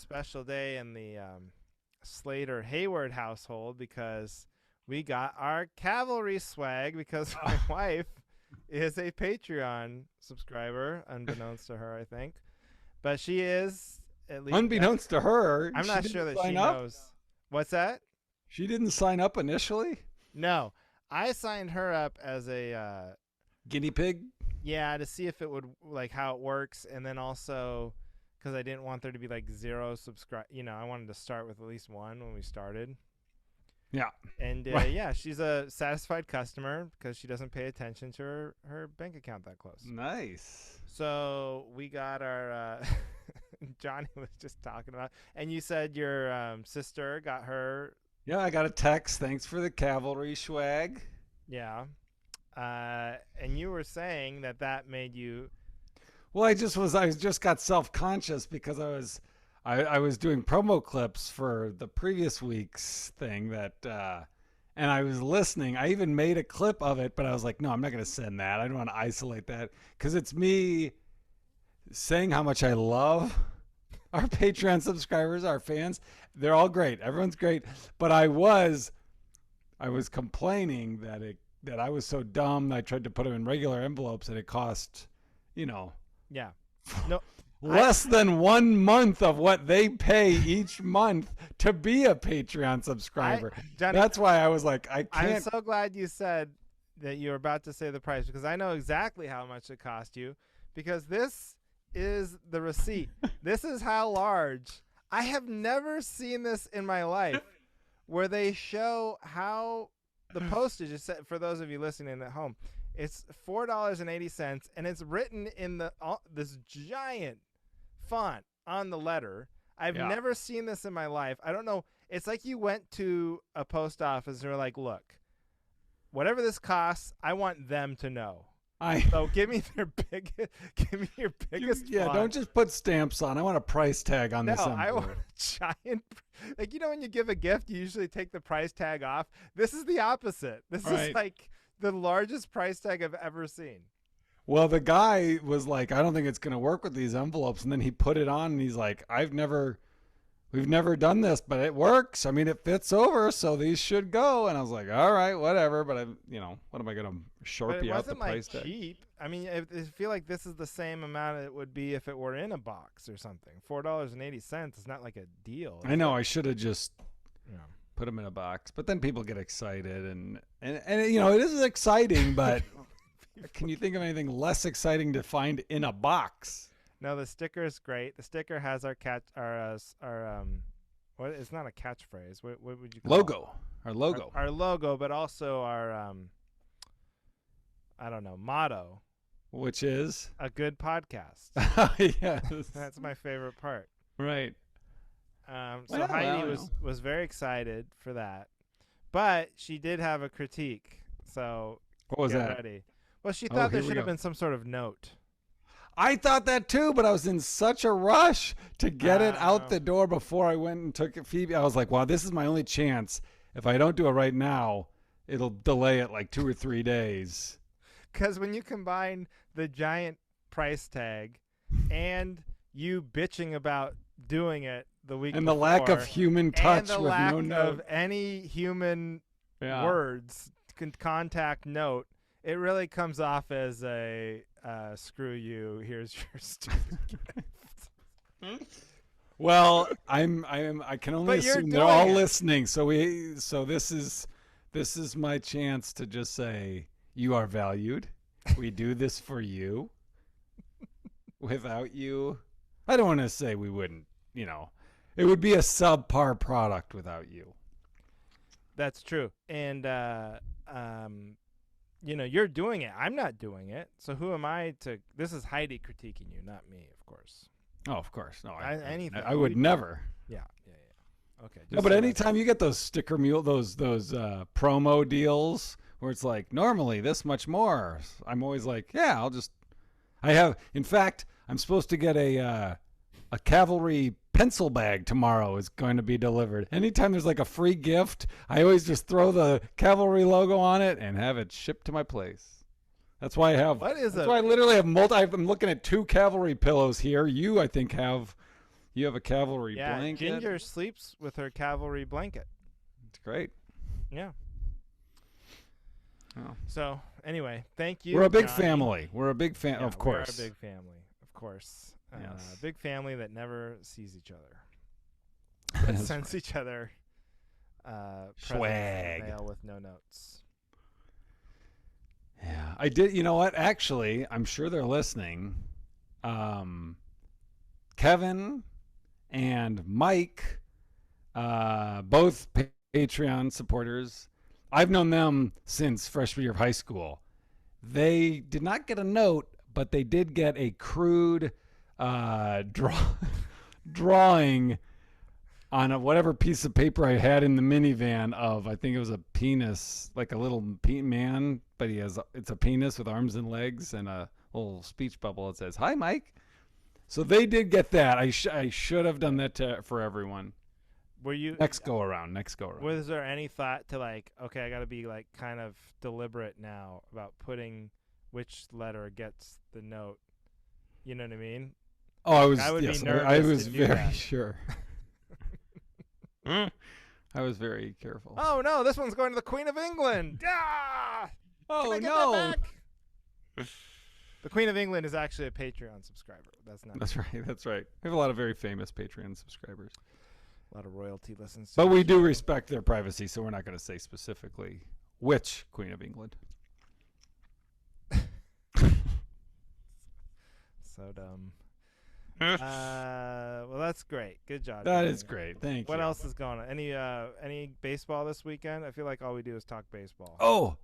special day in the Slater Hayward household because we got our Cavalry swag because my wife is a Patreon subscriber, unbeknownst to her, I think. But she is, at least. Unbeknownst to her, I'm she not didn't sure that sign she up. knows. What's that? She didn't sign up initially. No. I signed her up as a Guinea pig. yeah, to see if it would like how it works, and then also because I didn't want there to be like zero subscribe. I wanted to start with at least one when we started. Yeah. And Right. yeah, she's a satisfied customer because she doesn't pay attention to her bank account that close. Nice. So we got our Johnny was just talking about, and you said your sister got her. Yeah, I got a text. Thanks for the Cavalry swag. Yeah. And you were saying that made you. Well, I just got self-conscious because I was doing promo clips for the previous week's thing and I was listening. I even made a clip of it, but I was like, no, I'm not going to send that. I don't want to isolate that because it's me saying how much I love our Patreon subscribers, our fans. They're all great. Everyone's great. But I was complaining that I was so dumb that I tried to put them in regular envelopes and it cost, Yeah. No. less than 1 month of what they pay each month to be a Patreon subscriber. Johnny, That's why I was like, I I'm can't. so glad you said that you were about to say the price because I know exactly how much it cost you because this is the receipt. This is how large. I have never seen this in my life where they show how the postage is set for those of you listening at home. It's $4.80 and it's written in this giant font on the letter. I've never seen this in my life. I don't know. It's like you went to a post office and were like, look, whatever this costs, I want them to know. So give me your biggest font. Don't just put stamps on. I want a price tag on this envelope. I want a giant, like, when you give a gift, you usually take the price tag off. This is the opposite. This is like the largest price tag I've ever seen. Well, the guy was like, I don't think it's going to work with these envelopes. And then he put it on and he's like, we've never done this, but it works. I mean, it fits over, so these should go. And I was like, all right, whatever. But what am I going to Sharpie out the price tag? It wasn't cheap. I mean, I feel like this is the same amount it would be if it were in a box or something. $4.80 is not like a deal. I know. I should have just put them in a box. But then people get excited. And it is exciting, but can you think of anything less exciting to find in a box? No, the sticker is great. The sticker has our what? It's not a catchphrase. What would you call logo? Our logo. Our logo, but also our I don't know, motto, which is a good podcast. Yes, that's my favorite part. Right. So Heidi was very excited for that, but she did have a critique. So what was that? Ready. Well, she thought there should have been some sort of note. I thought that too, but I was in such a rush to get it out the door before I went and took Phoebe. I was like, wow, this is my only chance. If I don't do it right now, it'll delay it like 2 or 3 days. Because when you combine the giant price tag and you bitching about doing it the week and before, the lack of human touch and the with lack no note of any human words, contact note, it really comes off as a screw you. Here's your stupid gift. Well, I can only assume they're all listening. So this is my chance to just say you are valued. We do this for you. Without you, I don't want to say we wouldn't. It would be a subpar product without you. That's true, and you're doing it. I'm not doing it. So who am I to? This is Heidi critiquing you, not me, of course. Oh, of course. No, anything. I would never. Yeah. Okay. No, but anytime you get those sticker mule, those promo deals where it's like normally this much more, I'm always like, yeah, in fact, I'm supposed to get a Cavalry pencil bag tomorrow is going to be delivered. Anytime there's like a free gift, I always just throw the Cavalry logo on it and have it shipped to my place. That's why I have. That's why I literally have I'm looking at 2 Cavalry pillows here. You, I think, have, You have a Cavalry Yeah, blanket. Ginger sleeps with her Cavalry blanket. It's great. Yeah. Oh. So anyway, thank you. We're a big Johnny. family. We're a big Yeah, of course. We are a big family, of course. Yes. Big family that never sees each other. But sends each other presents in the mail with no notes. Yeah, I did. You know what? Actually, I'm sure they're listening. Kevin and Mike, both Patreon supporters. I've known them since freshman year of high school. They did not get a note, but they did get a crude drawing on whatever piece of paper I had in the minivan of, I think it was a penis, like a little man, but it's a penis with arms and legs and a little speech bubble that says, "Hi, Mike." So they did get that. I should have done that for everyone. Were you next go around? Was there any thought to like, okay, I got to be like kind of deliberate now about putting which letter gets the note? You know what I mean? Oh, I was. I would yes, be nervous I was to do very that. sure. I was very careful. Oh no, this one's going to the Queen of England. Ah! Oh Can I get no! that back? The Queen of England is actually a Patreon subscriber. That's right. That's right. We have a lot of very famous Patreon subscribers. A lot of royalty listens. But we do respect their privacy, so we're not going to say specifically which Queen of England. So dumb. Well, that's great. Good job. That is great. Thank you. What else is going on? Any baseball this weekend? I feel like all we do is talk baseball. Oh,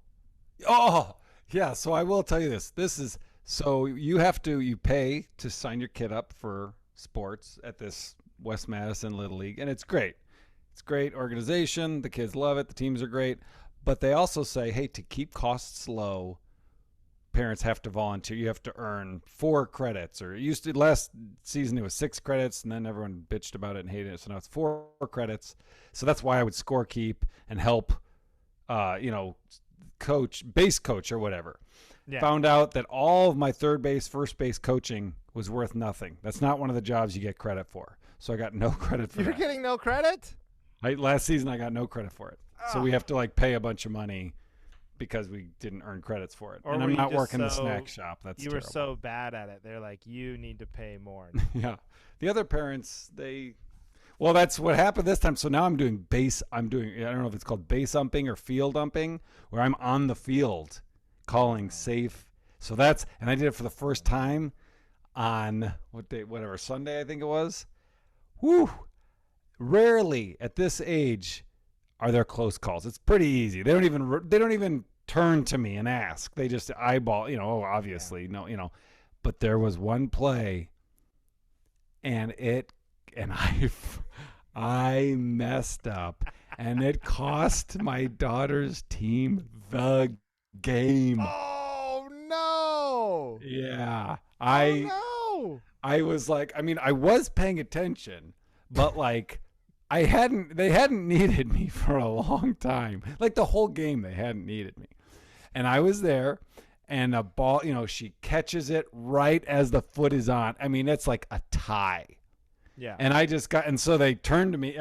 yeah. So I will tell you this. So you pay to sign your kid up for sports at this West Madison Little League, and it's great. It's great organization. The kids love it. The teams are great. But they also say, hey, to keep costs low, parents have to volunteer. You have to earn 4 credits, or it used to last season it was 6 credits, and then everyone bitched about it and hated it. So now it's 4 credits. So that's why I would score keep and help, base coach or whatever. Yeah. Found out that all of my third base, first base coaching was worth nothing. That's not one of the jobs you get credit for. So I got no credit for that. You're getting no credit? Last season I got no credit for it. So we have to pay a bunch of money because we didn't earn credits for it. Or and I'm not working the snack shop. That's you terrible. Were so bad at it. They're like, you need to pay more. Yeah. The other parents, well, that's what happened this time. So now I'm doing I don't know if it's called base umping or field umping, where I'm on the field calling safe. So and I did it for the first time on Sunday, I think it was. Whew. Rarely at this age are there close calls. It's pretty easy. They don't even turn to me and ask. They just eyeball, obviously, no. But there was one play and I messed up, and it cost my daughter's team the game. Oh no! Yeah, no! I was like, I was paying attention, but they hadn't needed me for a long time. Like the whole game, they hadn't needed me, and I was there. And a ball, she catches it right as the foot is on. It's like a tie. Yeah. And and so they turned to me,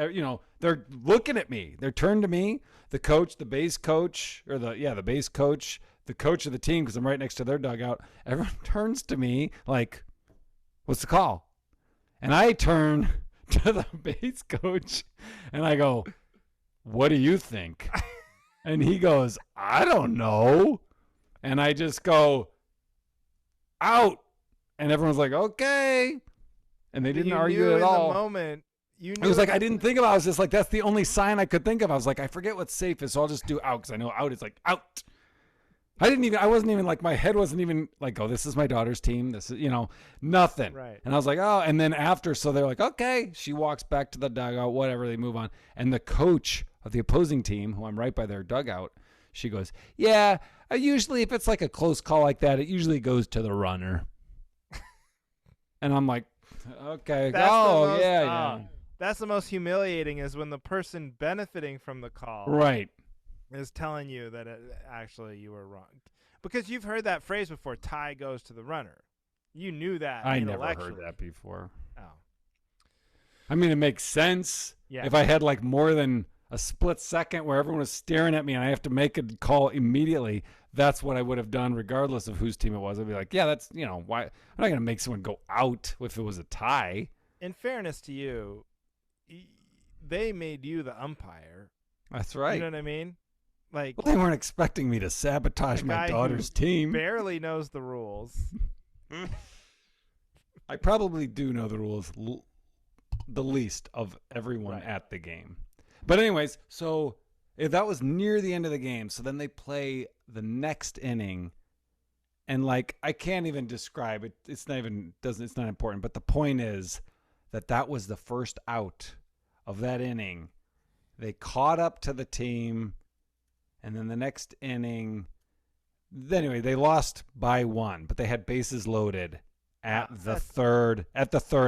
they're looking at me. They're turned to me, the coach, the base coach, the base coach, the coach of the team, because I'm right next to their dugout. Everyone turns to me like, what's the call? And I turn to the base coach and I go, what do you think? And he goes, I don't know. And I just go, out. And everyone's like, okay. And they didn't argue at all. In the moment, it was like I didn't think about it. I was just like, that's the only sign I could think of. I was like, I forget what safe is, so I'll just do out because I know out is like out. I wasn't even like, my head wasn't even like, oh, this is my daughter's team. This is, nothing. Right. And I was like, oh, and then after, so they're like, okay. She walks back to the dugout, whatever, they move on. And the coach of the opposing team, who I'm right by their dugout, she goes, yeah, usually if it's like a close call like that, it usually goes to the runner. And I'm like, okay. Yeah. That's the most humiliating, is when the person benefiting from the call is telling you that actually you were wrong. Because you've heard that phrase before, tie goes to the runner. You knew that. I never heard that before. Oh. I mean, it makes sense. Yeah. If I had like more than a split second where everyone was staring at me and I have to make a call immediately, that's what I would have done regardless of whose team it was. I'd be like, yeah, that's, why I'm not going to make someone go out if it was a tie. In fairness to you, they made you the umpire. That's right. You know what I mean? Like, well, they weren't expecting me to sabotage my daughter's team. Barely knows the rules. I probably do know the rules the least of everyone at the game. But anyways, so that was near the end of the game. So then they play the next inning, and like I can't even describe it. It's not important. But the point is that was the first out of that inning. They caught up to the team, and then the next inning. Anyway, they lost by 1, but they had bases loaded at the third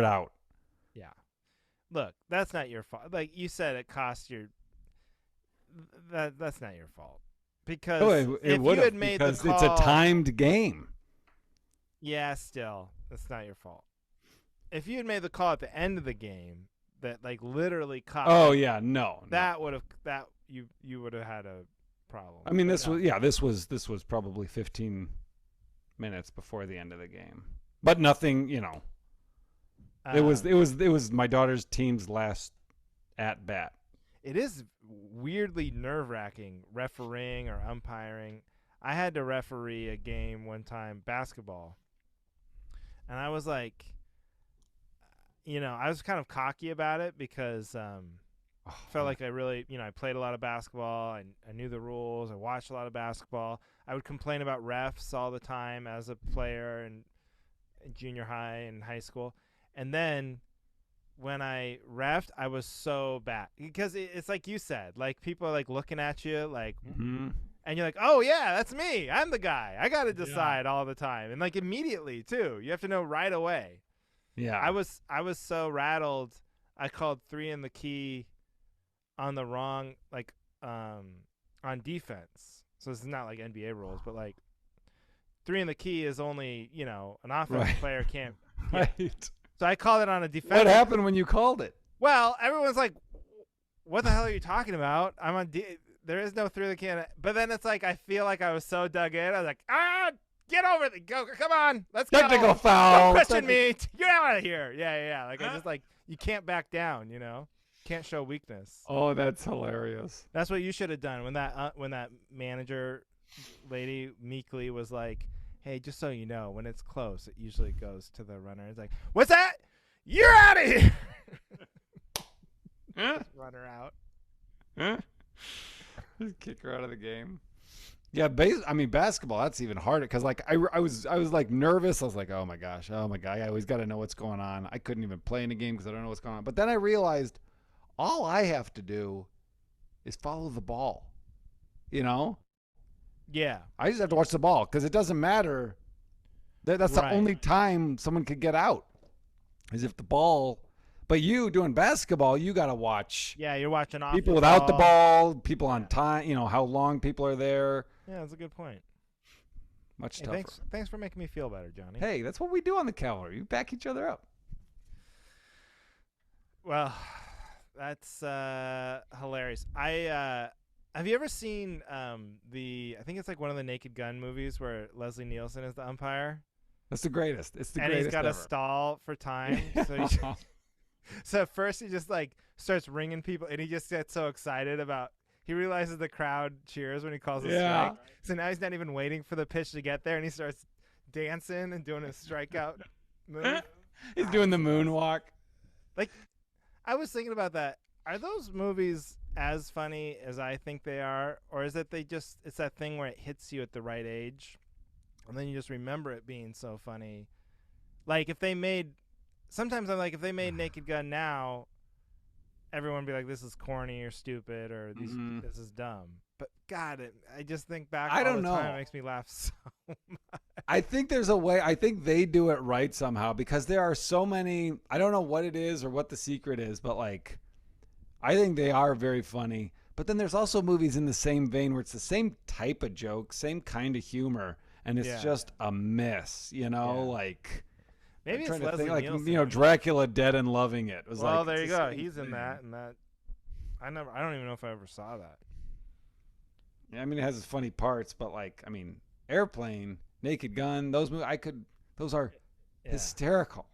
out. Yeah. Look, that's not your fault. Like you said, it cost your. That's not your fault because it would have made because the call, it's a timed game. Yeah, still, that's not your fault. If you had made the call at the end of the game that like literally caught. Oh yeah, no. Would have you would have had a problem. I mean, this was probably 15 minutes before the end of the game, but nothing. It was my daughter's team's last at bat. It is weirdly nerve-wracking refereeing or umpiring. I had to referee a game one time, basketball, and I was like, I was kind of cocky about it because felt like I really, I played a lot of basketball. I knew the rules. I watched a lot of basketball. I would complain about refs all the time as a player in junior high and high school. And then when I reffed, I was so bad because it's like you said, like people are like looking at you like, and you're like, oh yeah, that's me. I'm the guy. I got to decide all the time. And like immediately too, you have to know right away. Yeah. I was so rattled. I called 3 in the key on the wrong, like, on defense. So this is not like NBA rules, but like 3 in the key is only, an offensive player can't. Right. So I called it on a defense. What happened when you called it? Well, everyone's like, what the hell are you talking about? There is no 3 in the key. But then it's like, I feel like I was so dug in. I was like, get over it. Go. Come on. Let's go. Technical foul. Don't question me. Get out of here. Yeah. Like, I just like, you can't back down, Can't show weakness. Oh, that's hilarious. That's what you should have done when that manager lady meekly was like, hey, just so you know, when it's close, it usually goes to the runner. It's like, what's that? You're out of here. Just run her out. Just kick her out of the game. Yeah, basketball, that's even harder because like I was like nervous. I was like, oh my gosh, I always got to know what's going on. I couldn't even play in a game because I don't know what's going on. But then I realized all I have to do is follow the ball. Yeah. I just have to watch the ball because it doesn't matter. That's the only time someone could get out is if the ball. But you doing basketball, you got to watch. Yeah, you're watching off people without the ball, people on time. How long people are there. Yeah, that's a good point. Much tougher. Thanks for making me feel better, Johnny. Hey, that's what we do on the Cavalry. We back each other up. Well, that's hilarious. Have you ever seen I think it's like one of the Naked Gun movies where Leslie Nielsen is the umpire? That's the greatest. It's the and greatest. And he's got ever. to stall for time. So at first he just like starts ringing people, and he just gets so excited about. He realizes the crowd cheers when he calls a strike. So now he's not even waiting for the pitch to get there, and he starts dancing and doing a strikeout move. He's doing the moonwalk. Like, I was thinking about that. Are those movies as funny as I think they are, or is it it's that thing where it hits you at the right age, and then you just remember it being so funny? Like sometimes I'm like, if they made Naked Gun now, everyone would be like, this is corny or stupid or this is dumb. But God, I just think back all the time, it makes me laugh so much. I think there's a way. I think they do it right somehow because there are so many. I don't know what it is or what the secret is, but like, I think they are very funny. But then there's also movies in the same vein where it's the same type of joke, same kind of humor, and it's just a miss, like. Maybe I'm it's trying to Leslie think, like, Nielsen. Dracula Dead and Loving It was Well, like. there it's you the go. same He's in thing. that, and that. I don't even know if I ever saw that. Yeah, I mean, it has its funny parts, but like, I mean, Airplane, Naked Gun, those movies, those are Yeah. hysterical.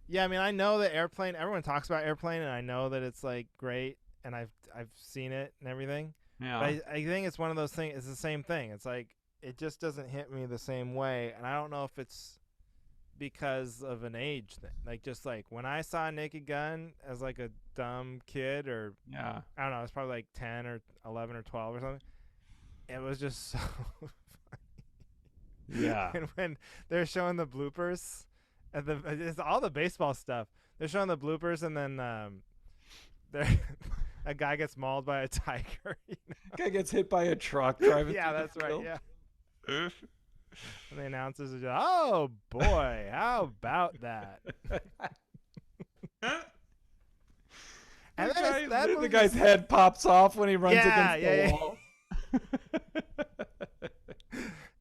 Yeah, I mean, I know that Airplane. Everyone talks about Airplane, and I know that it's like great, and I've seen it and everything. Yeah. But I think it's one of those things. It's the same thing. It's like it just doesn't hit me the same way, and I don't know if it's because of an age thing. Like just like when I saw Naked Gun as like a dumb kid, or Yeah. I don't know, it's probably like 10 or 11 or 12 or something. It was just so Yeah. and when they're showing the bloopers, and it's all the baseball stuff. They're showing the bloopers, and then a guy gets mauled by a tiger. Guy gets hit by a truck driving. Yeah, through that's the right. field. Yeah. And the announcers are just, oh boy, how about that? And The guy's head pops off when he runs Yeah, against the wall.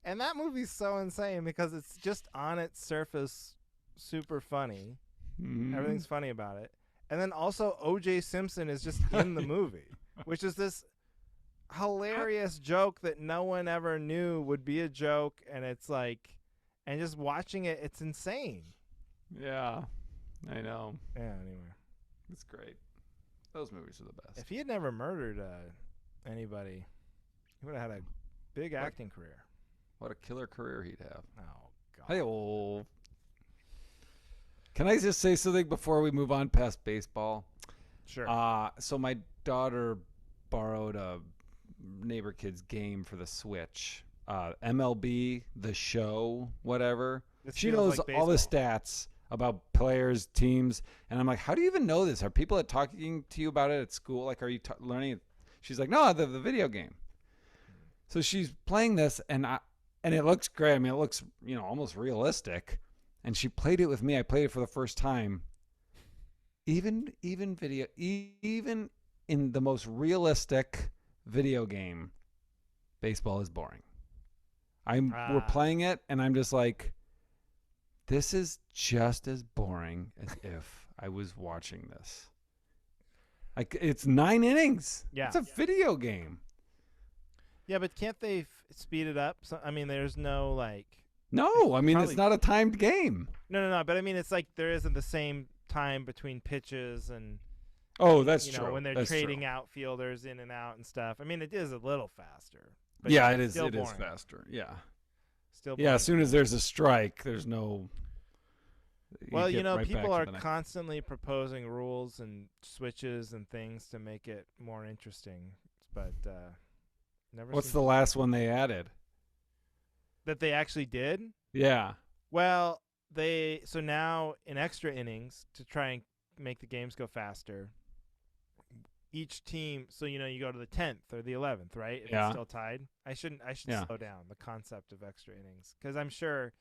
And that movie's so insane because it's just on its surface super funny. Mhm. Everything's funny about it. And then also O.J. Simpson is just in the movie, which is this hilarious joke that no one ever knew would be a joke, and it's like, and just watching it, it's insane. Yeah, I know. Yeah, anyway. It's great. Those movies are the best. If he had never murdered anybody, he would have had a big acting career. What a killer career he'd have. Oh, God. Hey, can I just say something before we move on past baseball? Sure. So my daughter borrowed a neighbor kid's game for the Switch. MLB, The Show, whatever. She knows like all the baseball. stats about players, teams, and I'm like, how do you even know this? Are people talking to you about it at school? Like, are you learning it? She's like, no, the video game. So she's playing this, and it looks great. I mean, it looks almost realistic. And she played it with me. I played it for the first time. Even in the most realistic video game, baseball is boring. We're playing it, and I'm just like, this is just as boring as if I was watching this. Like, it's 9 innings. Yeah. It's a video game. Yeah, but can't they speed it up? So, I mean, there's no like. No, I mean, Probably- it's not a timed game. No. But I mean, it's like there isn't the same time between pitches and. Oh, that's true. When they're That's trading true. outfielders in and out and stuff. I mean, it is a little faster. But Yeah, it's it is. still It is boring. faster. Yeah. Still Yeah, boring. as soon as there's a strike, there's no. Well, get right back people to are the next. constantly proposing rules and switches and things to make it more interesting, but never. What's seems the last one they added? that they actually did? Yeah. Well, so now in extra innings to try and make the games go faster. Each team, so you go to the 10th or the 11th, right? If Yeah. it's still tied. I should Yeah. slow down the concept of extra innings because I'm sure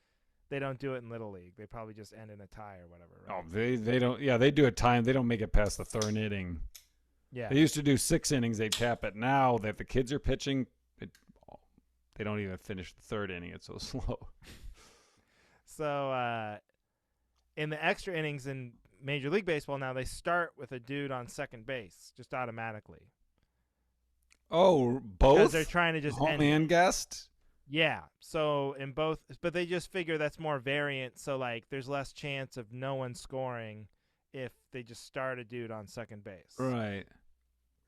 they don't do it in Little League. They probably just end in a tie or whatever. Right? Oh, they don't. Yeah, they do it time. They don't make it past the third inning. Yeah. They used to do 6 innings. They cap it. Now that the kids are pitching, they don't even finish the third inning. It's so slow. So in the extra innings in Major League Baseball now, they start with a dude on second base just automatically. Oh, Because both they're trying to just home end it. and guest. Yeah. So in both, but they just figure that's more variant. So like, there's less chance of no one scoring if they just start a dude on second base. Right.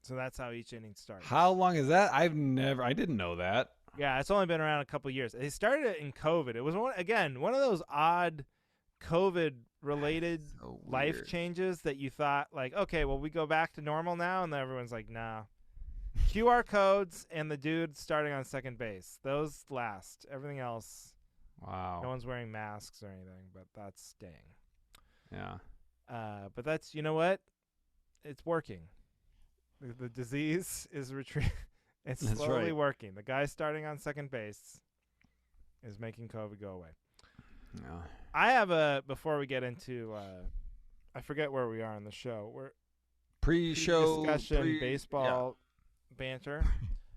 So that's how each inning starts. How long is that? I didn't know that. Yeah, it's only been around a couple years. They started it in COVID. It was one of those odd COVID-related So life weird. changes that you thought like, okay, well, we go back to normal now, and then everyone's like, nah. QR codes and the dude starting on second base. Those last. Everything else, Wow. no one's wearing masks or anything, but that's staying. Yeah. But that's, you know what? It's working. The disease is retreating. It's That's slowly right. working. The guy starting on second base is making COVID go away. Yeah. I have before we get into, I forget where we are on the show. We're Pre-show discussion, baseball banter.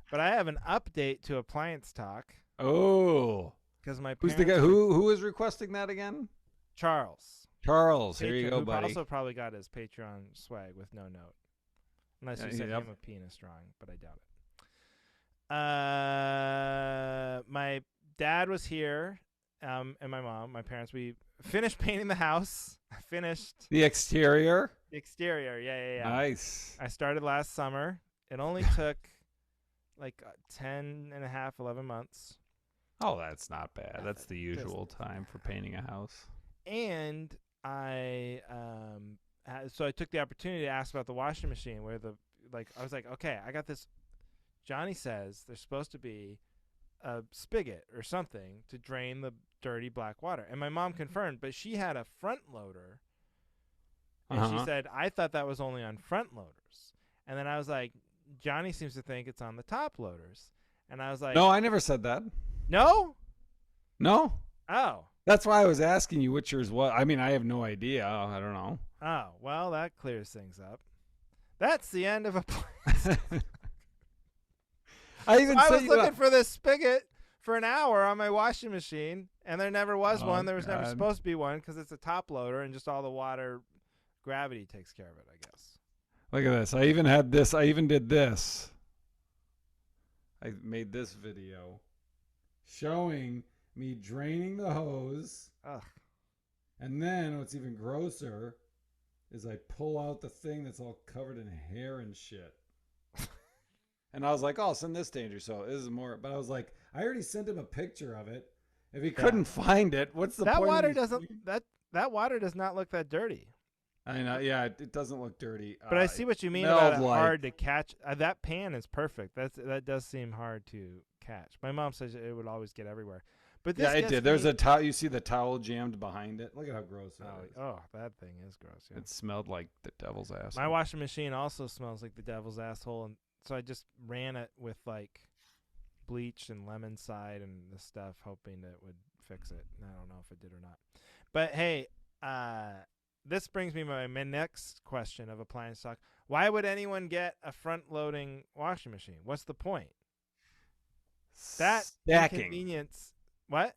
But I have an update to appliance talk Oh. because my Who's parents the guy? Who is requesting that again? Charles. Charles, here you Patron, go, who buddy. also probably got his Patreon swag with no note. Unless you sent him a penis drawing, but I doubt it. My dad was here, and my mom, my parents. We finished painting the house. I finished the exterior. the exterior. Yeah. Nice. I started last summer. It only took like 10 and a half, 11 months. Oh, that's not bad. That's the usual time for painting a house. And I so I took the opportunity to ask about the washing machine where I was like, okay, I got this. Johnny says there's supposed to be a spigot or something to drain the dirty black water. And my mom confirmed, but she had a front loader. And she said, I thought that was only on front loaders. And then I was like, Johnny seems to think it's on the top loaders. And I was like, no, I never said that. No? No. Oh. That's why I was asking you which yours was. I mean, I have no idea. I don't know. Oh, well, that clears things up. That's the end of a plan. I was looking for this spigot for an hour on my washing machine, and there never was one. There was never supposed to be one because it's a top loader, and just all the water, gravity takes care of it, I guess. Look at this. I even had this. I even did this. I made this video showing me draining the hose. Ugh. And then what's even grosser is I pull out the thing that's all covered in hair and shit. And I was like, oh, I'll send this to Andrew. So this is more. But I was like, I already sent him a picture of it. If he couldn't find it, what's the point? That water does not look that dirty. I know. Yeah, it doesn't look dirty. But I see what you mean about it hard to catch. That pan is perfect. That does seem hard to catch. My mom says it would always get everywhere. But this it did. There's a towel. You see the towel jammed behind it. Look at how gross it is. Oh, that thing is gross. Yeah. It smelled like the devil's ass. My washing machine also smells like the devil's asshole, and so I just ran it with like bleach and lemon side and the stuff, hoping that it would fix it. And I don't know if it did or not. But hey, this brings me to my next question of appliance talk. Why would anyone get a front-loading washing machine? What's the point? That stacking. Inconvenience. What?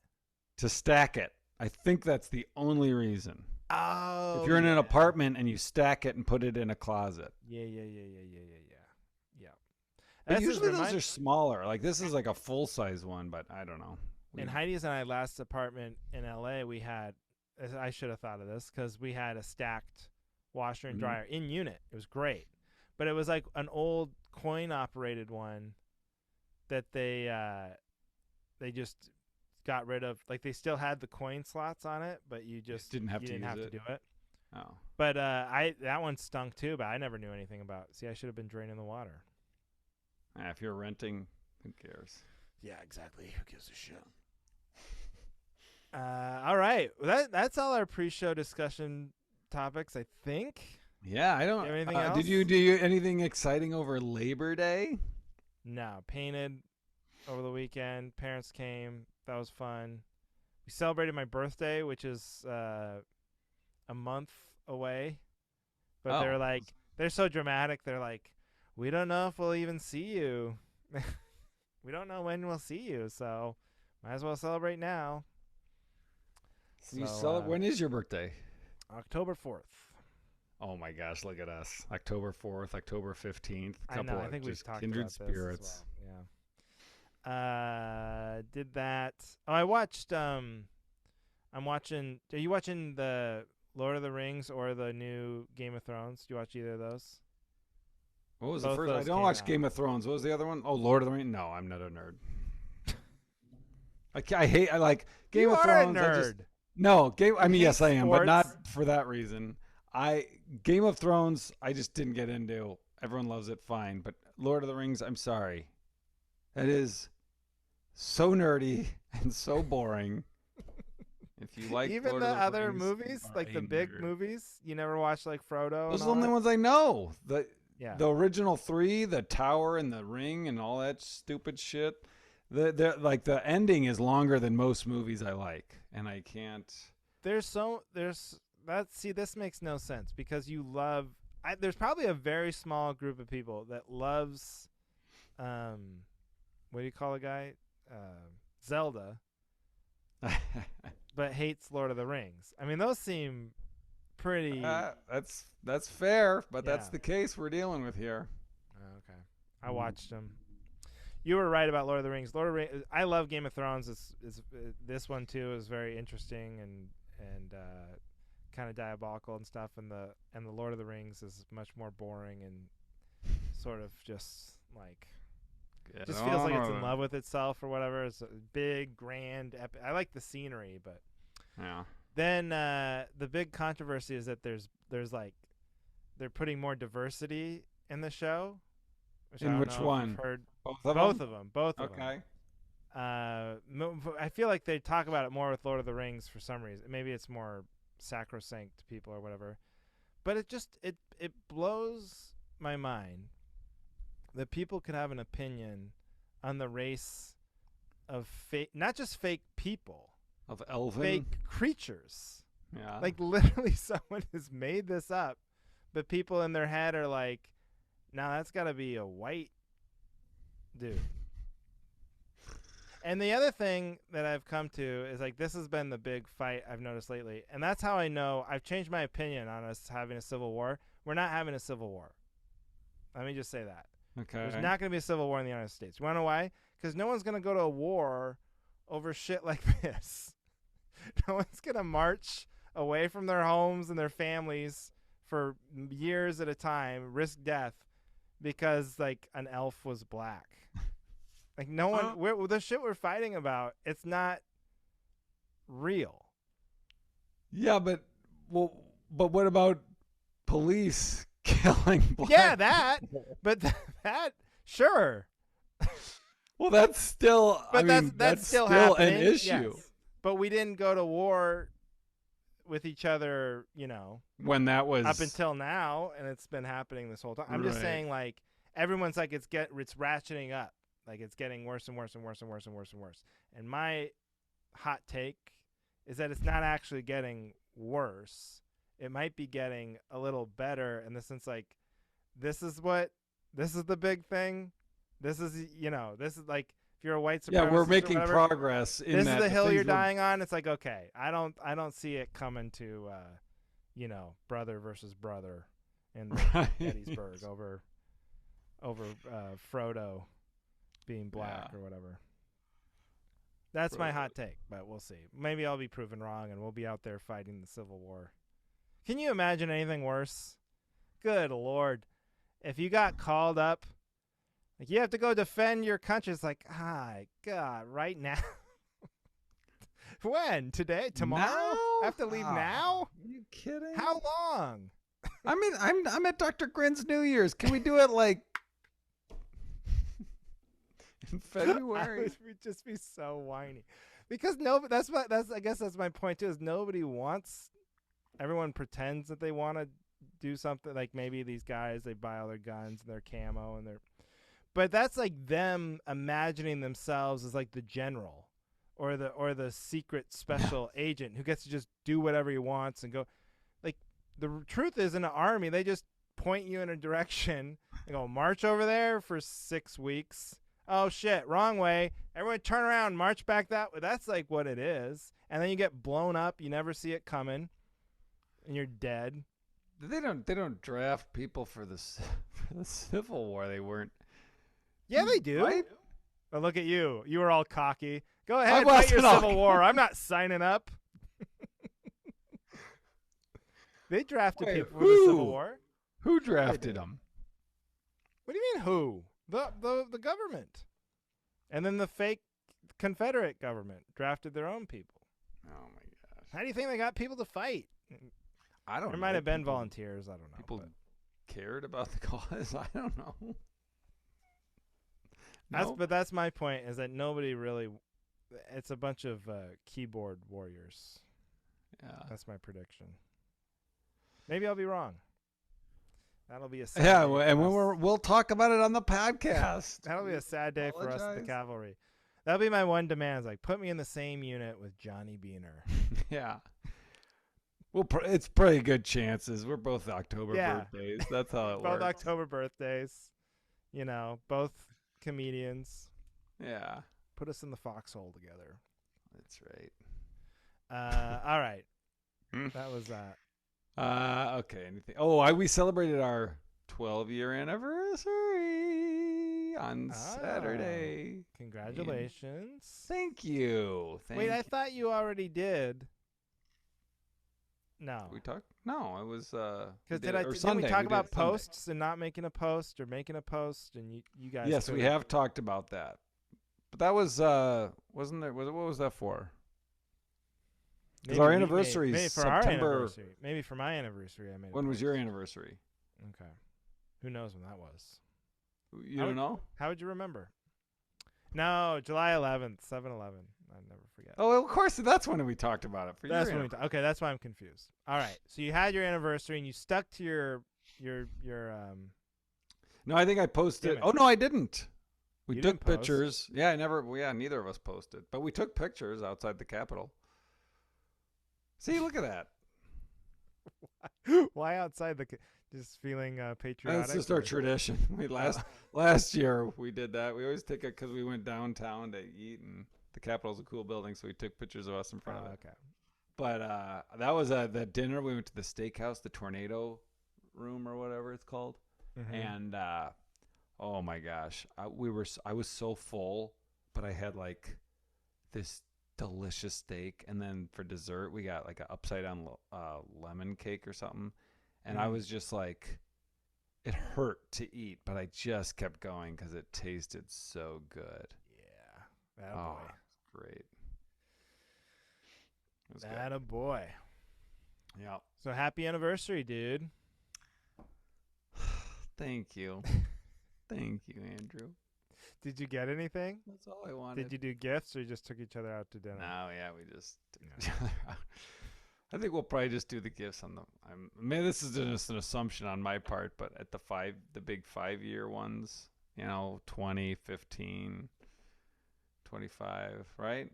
To stack it. I think that's the only reason. Oh. If you're in an apartment and you stack it and put it in a closet. Yeah. But usually those are smaller. Like this is like a full-size one, but I don't know. In Heidi's and I last apartment in LA, we had, I should have thought of this because we had a stacked washer and dryer in unit. It was great. But it was like an old coin-operated one that they just got rid of. Like they still had the coin slots on it, but you just didn't have to do it. Oh. But that one stunk too, but I never knew anything about it. See, I should have been draining the water. If you're renting, who cares? Yeah, exactly. Who gives a shit? All right. Well, that's all our pre-show discussion topics, I think. Yeah, I don't. Anything else? Did you do anything exciting over Labor Day? No, painted over the weekend. Parents came. That was fun. We celebrated my birthday, which is a month away. But they're so dramatic. They're like, we don't know if we'll even see you. We don't know when we'll see you, so might as well celebrate now. So, when is your birthday? October 4th. Oh my gosh, look at us. October 4th, October 15th. I know, I think we've talked kindred about spirits. This as well. Yeah. Did that. Oh, I watched are you watching the Lord of the Rings or the new Game of Thrones? Do you watch either of those? What was the first? I don't watch Game of Thrones. What was the other one? Oh, Lord of the Rings. No, I'm not a nerd. I like Game of Thrones. You are a nerd. I mean, yes, I am, sports? but not for that reason. Game of Thrones, I just didn't get into. Everyone loves it, fine. But Lord of the Rings, I'm sorry. That is so nerdy and so boring. If you like even Lord the of the other Rings, movies, like the big movies, you never watched like Frodo. Those are the only ones I know. The original 3, the Tower and the Ring and all that stupid shit. The ending is longer than most movies I like, and I can't. This makes no sense because you love. There's probably a very small group of people that loves, what do you call a guy? Zelda. but hates Lord of the Rings. I mean, those seem pretty. That's fair, but Yeah. that's the case we're dealing with here. Okay. I watched them. You were right about Lord of the Rings. Lord of the Rings. I love Game of Thrones. This one too is very interesting and kind of diabolical and stuff. And the Lord of the Rings is much more boring and sort of just like just feels like it's in love with itself or whatever. It's a big, grand, epic. I like the scenery, but yeah. then the big controversy is that there's like they're putting more diversity in the show. In which one? Heard Both of them. Both of them. Okay. I feel like they talk about it more with Lord of the Rings for some reason. Maybe it's more sacrosanct to people or whatever. But it blows my mind that people could have an opinion on the race of fake, not just fake people, Of elven. fake creatures. Yeah. Like literally someone has made this up, but people in their head are like, "Now that's got to be a white dude." And the other thing that I've come to is like this has been the big fight I've noticed lately, and that's how I know I've changed my opinion on us having a civil war. We're not having a civil war. Let me just say that. Okay. There's not going to be a civil war in the United States. You want to know why? Because no one's going to go to a war over shit like this. No one's going to march away from their homes and their families for years at a time, risk death, because like an elf was black. Like no one, the shit we're fighting about, it's not real. Yeah, but what about police killing black? Yeah, that. But that, sure. Well, that's still. But I mean, that's still an happening. issue. Yes. But we didn't go to war with each other, When that was up until now, and it's been happening this whole time. I'm just saying, like everyone's like it's ratcheting up, like it's getting worse and worse and worse and worse and worse and worse. And my hot take is that it's not actually getting worse. It might be getting a little better in the sense like this is the big thing. This is like if you're a white supremacist. Yeah, we're making whatever, progress in this that. Is the hill you're dying on. It's like, okay, I don't see it coming to brother versus brother in Gettysburg over Frodo being black or whatever. That's my hot take, but we'll see. Maybe I'll be proven wrong and we'll be out there fighting the Civil War. Can you imagine anything worse? Good Lord. If you got called up, like you have to go defend your country, it's like, God, right now? When? Today? Tomorrow? Now? I have to leave now? Are you kidding? How long? I mean, I'm at Dr. Grin's New Year's. Can we do it like in February? We'd just be so whiny. Because I guess that's my point too, is nobody wants. Everyone pretends that they want to do something. Like maybe these guys, they buy all their guns and their camo and but that's like them imagining themselves as like the general or the secret special agent who gets to just do whatever he wants and go. Like the truth is, in an army, they just point you in a direction and go march over there for 6 weeks. Oh shit, wrong way. Everyone turn around, march back that way. That's like what it is. And then you get blown up. You never see it coming, and you're dead. They don't draft people for the Civil War. They weren't. Yeah, they do. Right? Oh, look at you. You were all cocky. Go ahead, wasn't fight your all Civil War. I'm not signing up. They drafted people for the Civil War. Who drafted them? What do you mean who? The government. And then the fake Confederate government drafted their own people. Oh my gosh. How do you think they got people to fight? I don't know. There might have been volunteers. I don't know. People cared about the cause. I don't know. But that's my point, is that nobody really. It's a bunch of keyboard warriors. Yeah. That's my prediction. Maybe I'll be wrong. That'll be a sad Yeah, day and for us. we'll talk about it on the podcast. That'll be a sad day for us at the Apologize. cavalry. That'll be my one demand. Is like, put me in the same unit with Johnny Beaner. Yeah. Well, it's pretty good chances. We're both October birthdays. That's how it Both works. October birthdays. Both comedians. Yeah. Put us in the foxhole together. That's right. All right. Hmm. That was Okay. Anything? Oh, we celebrated our 12-year anniversary on Saturday. And congratulations. thank you. Wait, I Thank you. thought you already did. No. We talked? No, it was we Because did it or didn't we Sunday. talk We did about it Sunday. posts and not making a post or making a post and you guys Yes, we couldn't. have talked about that. But that was wasn't there? What was that for? Because our anniversary maybe is for our September. anniversary. Maybe for my anniversary I made a When was post. your anniversary? Okay. Who knows when that was? You don't know? How would you remember? No, July 11th, 7/11. I never forget. Oh, of course. That's when we talked about it. For That's your when okay, that's why I'm confused. All right. So you had your anniversary and you stuck to your No, I think I posted. Damn it. Oh no, I didn't. We You took didn't post. pictures. Yeah, I never. Yeah, neither of us posted, but we took pictures outside the Capitol. See, look at that. Why outside just feeling patriotic? That's just our tradition. We last year we did that. We always take it because we went downtown to eat, and the Capitol's a cool building, so we took pictures of us in front of it. Okay. But that was the dinner. We went to the steakhouse, the Tornado Room or whatever it's called, Mhm. and oh my gosh, I was so full, but I had like this delicious steak, and then for dessert we got like an upside down lemon cake or something, and I was just like, it hurt to eat, but I just kept going because it tasted so good. Yeah. That Oh, boy. great. It was That a boy. good. Yeah. So happy anniversary, dude. Thank you. Thank you, Andrew. Did you get anything? That's all I wanted. Did you do gifts or you just took each other out to dinner? No, yeah, we just took Yeah. each other out. I think we'll probably just do the gifts on the. Maybe this is just an assumption on my part, but at the big 5-year ones, 20, 15, 25, right?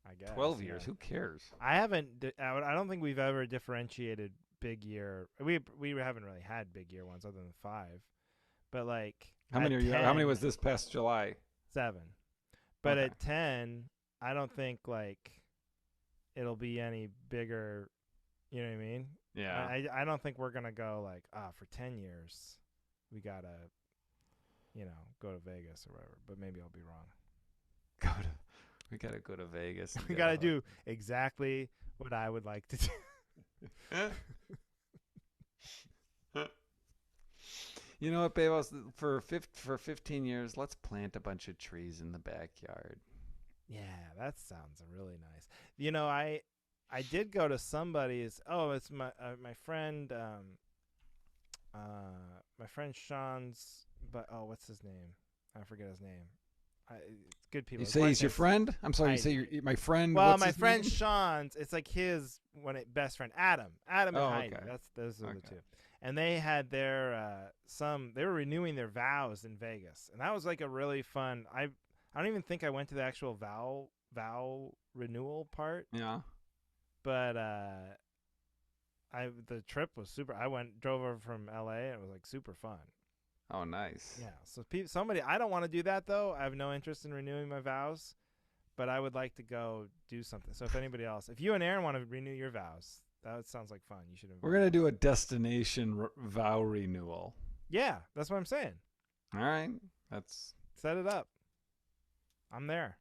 I guess 12 years. yeah. Who cares? I haven't. I don't think we've ever differentiated big year. We haven't really had big year ones other than 5, but like How many at are you? 10, How many was this past July? 7. But Okay. at 10, I don't think like it'll be any bigger. You know what I mean? Yeah. I don't think we're gonna go like for 10 years, we gotta go to Vegas or whatever. But maybe I'll be wrong. We gotta go to Vegas. and We get gotta a- do exactly what I would like to do. You know what, babe? For 15 years, let's plant a bunch of trees in the backyard. Yeah, that sounds really nice. I did go to somebody's. Oh, it's my friend. My friend Sean's. But what's his name? I forget his name. It's good people. You His say wife he's your is- friend? I'm sorry. You Heidi. say my friend. Well, what's my his friend name? Sean's. It's like his best friend, Adam. Adam and Oh, Heidi. okay. Those are the Okay. two. And they had their They were renewing their vows in Vegas, and that was like a really fun. I don't even think I went to the actual vow renewal part. Yeah. But the trip was super. Drove over from LA, and it was like super fun. Oh, nice. Yeah. So somebody, I don't want to do that though. I have no interest in renewing my vows, but I would like to go do something. So if anybody else, if you and Aaron want to renew your vows, that sounds like fun. You should. We're gonna do a destination vow renewal. Yeah, that's what I'm saying. All right. That's. Set it up. I'm there.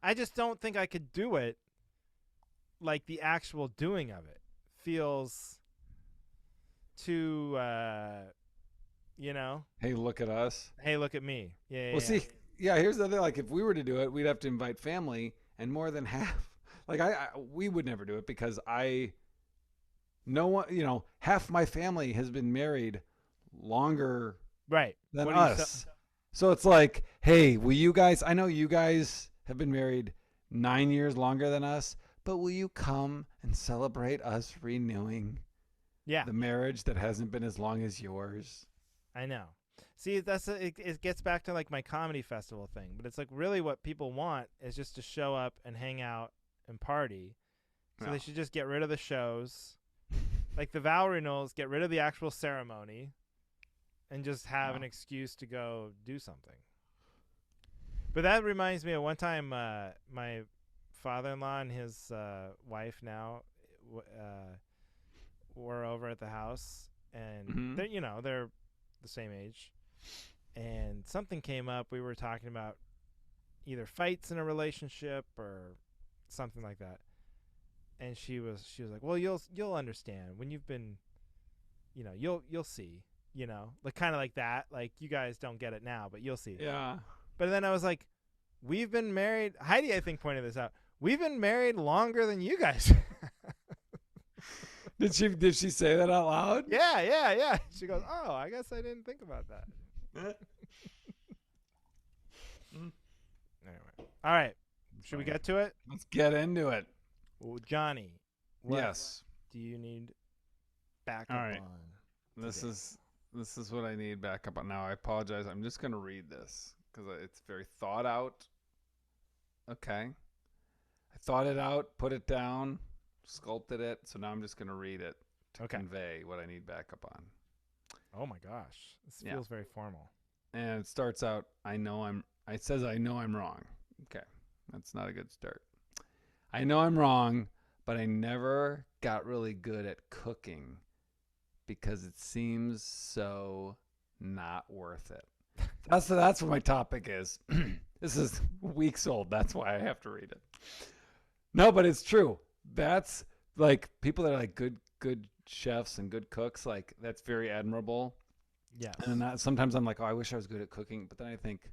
I just don't think I could do it. Like the actual doing of it feels too, Hey, look at us. Hey, look at me. Yeah. Well, see, yeah. Here's the thing. Like, if we were to do it, we'd have to invite family, and more than half. Like, we would never do it because no one, half my family has been married longer Right. than What are you us. So it's like, hey, will you guys? I know you guys have been married 9 years longer than us, but will you come and celebrate us renewing Yeah, the marriage that hasn't been as long as yours? I know. See, it gets back to like my comedy festival thing, but it's like really what people want is just to show up and hang out and party. So Yeah. they should just get rid of the shows, like the vow renewals, get rid of the actual ceremony, and just have an excuse to go do something. But that reminds me of one time my father-in-law and his wife now were over at the house, and Mm-hmm. they're the same age, and something came up. We were talking about either fights in a relationship or something like that, and she was like, well, you'll understand when you've been, you'll see, like kind of like that, like you guys don't get it now, but you'll see. Yeah. But then I was like, we've been married. Heidi, I think, pointed this out. We've been married longer than you guys. Did she say that out loud? Yeah. She goes, oh, I guess I didn't think about that. Anyway. All right. Should we get to it? Let's get into it. Well, Johnny, what Yes. do you need backup All right. on? This is what I need backup on. Now, I apologize. I'm just going to read this because it's very thought out. Okay. I thought it out, put it down, sculpted it. So now I'm just going to read it to convey what I need backup on. Oh my gosh. This feels very formal. And it starts out, it says I know I'm wrong. Okay. That's not a good start. I know I'm wrong, but I never got really good at cooking because it seems so not worth it. That's what my topic is. This is weeks old. That's why I have to read it. No, but it's true. That's like people that are like good chefs and good cooks. Like that's very admirable. Yes. And sometimes I'm like, oh, I wish I was good at cooking. But then I think,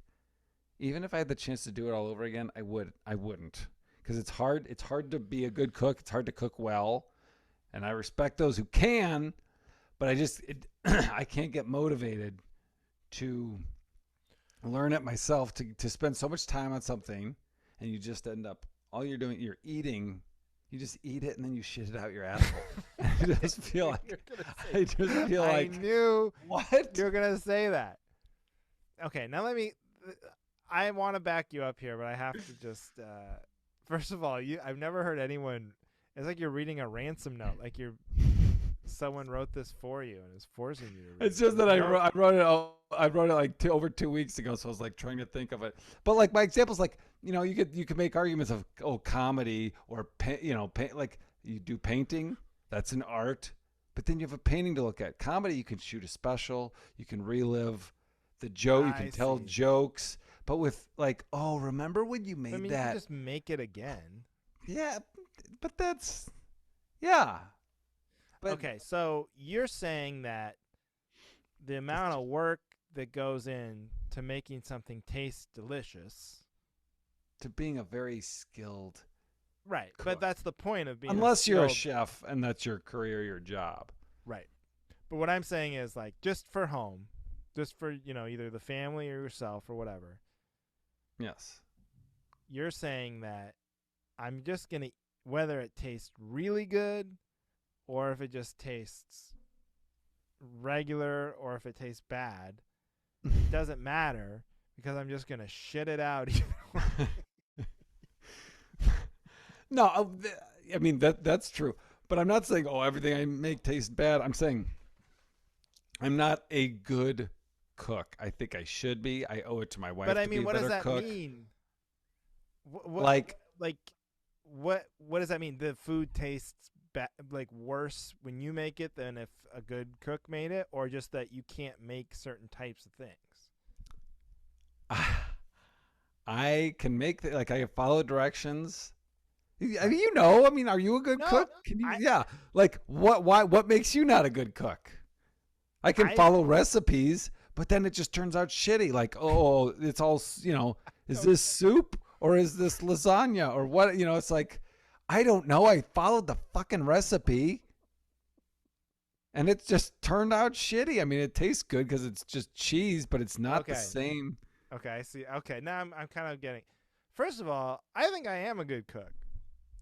even if I had the chance to do it all over again, I wouldn't. Because it's hard. It's hard to be a good cook. It's hard to cook well. And I respect those who can. But I can't get motivated to learn it myself, to spend so much time on something. And you just end up, all you're doing, you're eating. You just eat it and then you shit it out your asshole. I just feel like I knew what you were gonna say that. Okay, now I want to back you up here, but I have to just first of all, I've never heard anyone. It's like you're reading a ransom note, like someone wrote this for you and is forcing you to read. It's just that I wrote it like over 2 weeks ago, so I was like trying to think of it. But like my examples, like you could make arguments of comedy or like you do painting, that's an art, but then you have a painting to look at. Comedy, you can shoot a special, you can relive the joke, you can tell jokes, but with like, oh, remember when you made that? You can just make it again. Yeah, but that's yeah. But, okay, so you're saying that the amount of work that goes in to making something taste delicious, to being a very skilled right, cook. But that's the point of being unless you're a chef and that's your career, your job. Right. But what I'm saying is like just for home, just for, either the family or yourself or whatever. Yes. You're saying that I'm just going to, whether it tastes really good or if it just tastes regular or if it tastes bad, it doesn't matter because I'm just going to shit it out either way. No, I mean, that's true. But I'm not saying, everything I make tastes bad. I'm saying I'm not a good cook. I think I should be. I owe it to my wife but to be a better cook. But I mean, what does that mean? What does that mean? The food tastes like worse when you make it than if a good cook made it, or just that you can't make certain types of things? I can make I can follow directions. I mean, are you a good cook? Can you? Like what makes you not a good cook? I can follow recipes, but then it just turns out shitty. Like, it's all, is this soup or is this lasagna or what? It's like, I don't know. I followed the fucking recipe and it just turned out shitty. I mean, it tastes good because it's just cheese, but it's not the same. Okay, I see. Okay, now I'm kind of getting. First of all, I think I am a good cook.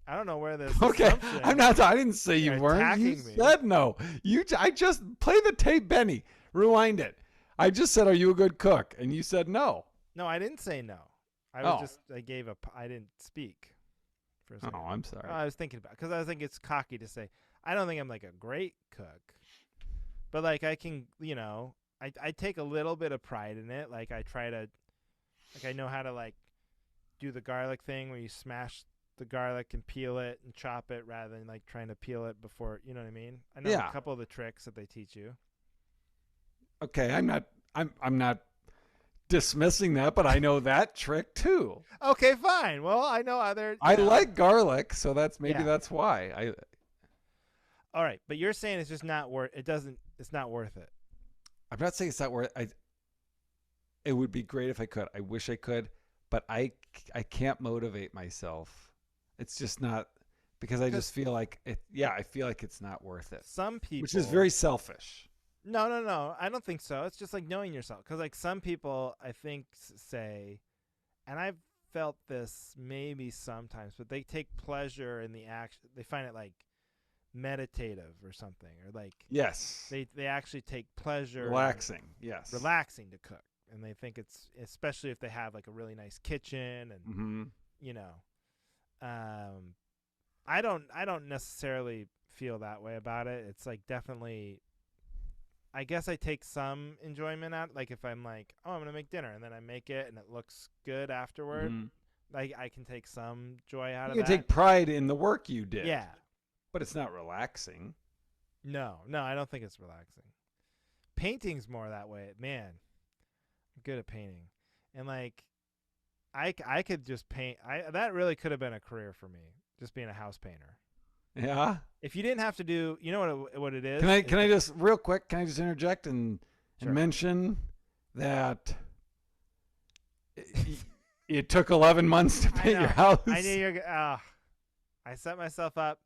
I don't know where this. Okay, I'm not. I didn't say you weren't. You said no. I just play the tape, Benny. Rewind it. I just said, "Are you a good cook?" And you said no. No, I didn't say no. I didn't speak. For a second. Oh, I'm sorry. I was thinking about because I think it's cocky to say I don't think I'm like a great cook, but like I can, I take a little bit of pride in it. Like I try to, I know how to like do the garlic thing where you smash the garlic and peel it and chop it rather than like trying to peel it before. You know what I mean? I know Yeah. a couple of the tricks that they teach you. Okay, I'm not dismissing that, but I know that trick too. Okay, fine. Well, I know other. I like garlic, so maybe Yeah. that's why. All right, but you're saying it's just not worth. It doesn't. It's not worth it. I'm not saying it's not worth. It would be great if I could. I wish I could, but I can't motivate myself. It's just not because I just feel like it. Yeah, I feel like it's not worth it. Some people, which is very selfish. No. I don't think so. It's just like knowing yourself. Because like some people, I think say, and I've felt this maybe sometimes, but they take pleasure in the action. They find it like meditative or something, or like Yes, they actually take pleasure relaxing. Yes, relaxing to cook, and they think it's especially if they have like a really nice kitchen and you know, I don't necessarily feel that way about it. It's like definitely. I guess I take some enjoyment out. Like if I'm like, oh, I'm gonna make dinner, and then I make it, and it looks good afterward. Like I can take some joy out of that. You can take pride in the work you did. Yeah, but it's not relaxing. No, I don't think it's relaxing. Painting's more that way. Man, I'm good at painting, and like, I could just paint. That really could have been a career for me, just being a house painter. Yeah. If you didn't have to do, you know what it is. Can I just real quick? Can I just interject and mention that it took 11 months to paint your house? I knew you're. I set myself up,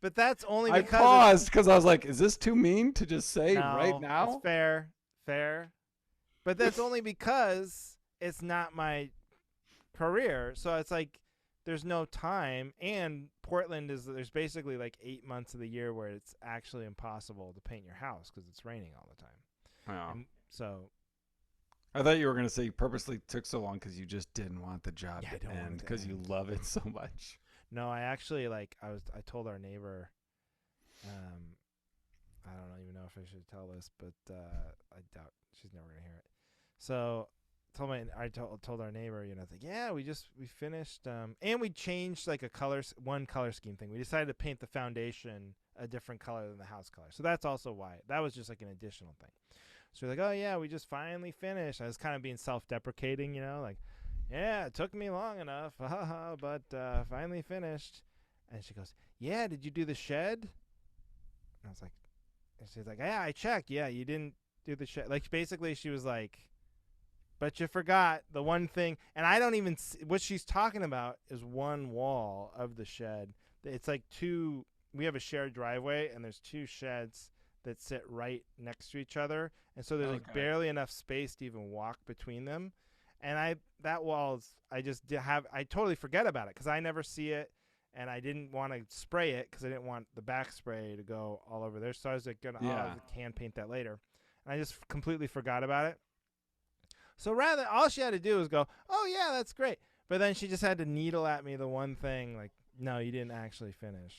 but that's only because I paused because I was like, "Is this too mean to just say right now?" It's fair, but that's only because it's not my career. So it's like. There's no time, and Portland there's basically like 8 months of the year where it's actually impossible to paint your house because it's raining all the time. Wow. So I thought you were going to say you purposely took so long because you just didn't want the job to end because you love it so much. No, I actually I told our neighbor, I don't even know if I should tell this, but I doubt she's never going to hear it. So I told our neighbor, you know, like, yeah, we finished, and we changed like one color scheme thing. We decided to paint the foundation a different color than the house color. So that's also why that was just like an additional thing. So we're like, oh yeah, we just finally finished. I was kind of being self-deprecating, you know, like, yeah, it took me long enough, but finally finished. And she goes, yeah, did you do the shed? And I was like, and she's like, yeah, I checked. Yeah, you didn't do the shed. Like basically, she was like. But you forgot the one thing, and I don't even see, what she's talking about is one wall of the shed. It's like we have a shared driveway, and there's two sheds that sit right next to each other, and so there's like barely enough space to even walk between them. And that wall's, I totally forget about it because I never see it, and I didn't want to spray it because I didn't want the back spray to go all over there. So I was like, I can paint that later, and I just completely forgot about it. So all she had to do was go, oh, yeah, that's great. But then she just had to needle at me the one thing, like, no, you didn't actually finish.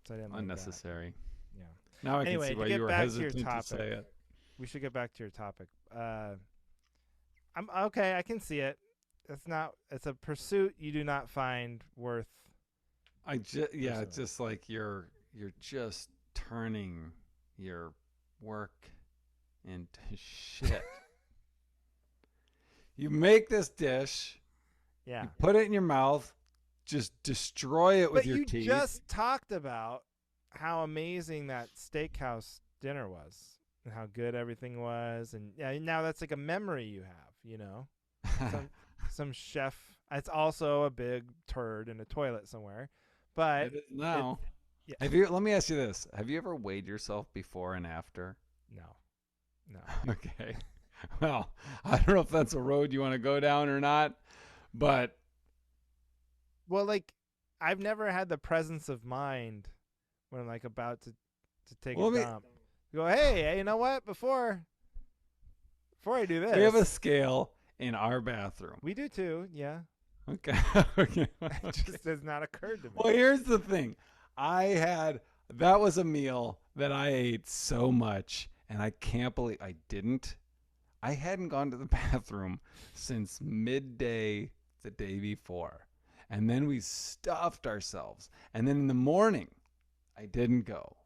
So I didn't unnecessary. Like yeah. Now I can see why you were hesitant to say it. We should get back to your topic. I'm okay. I can see it. It's a pursuit you do not find worth. It's just like you're just turning your work into shit. You make this dish, you put it in your mouth, just destroy it with your teeth. But you just talked about how amazing that steakhouse dinner was and how good everything was, and now that's like a memory you have, you know. some chef. It's also a big turd in a toilet somewhere, but it is now. Let me ask you this: have you ever weighed yourself before and after? No. Okay. Well, I don't know if that's a road you want to go down or not, but. Well, like, I've never had the presence of mind when I'm like about to take a dump. Go, hey, you know what? Before I do this. We have a scale in our bathroom. We do too, yeah. Okay. It just has not occurred to me. Well, here's the thing. That was a meal that I ate so much. And I can't believe I didn't. I hadn't gone to the bathroom since midday the day before. And then we stuffed ourselves. And then in the morning, I didn't go.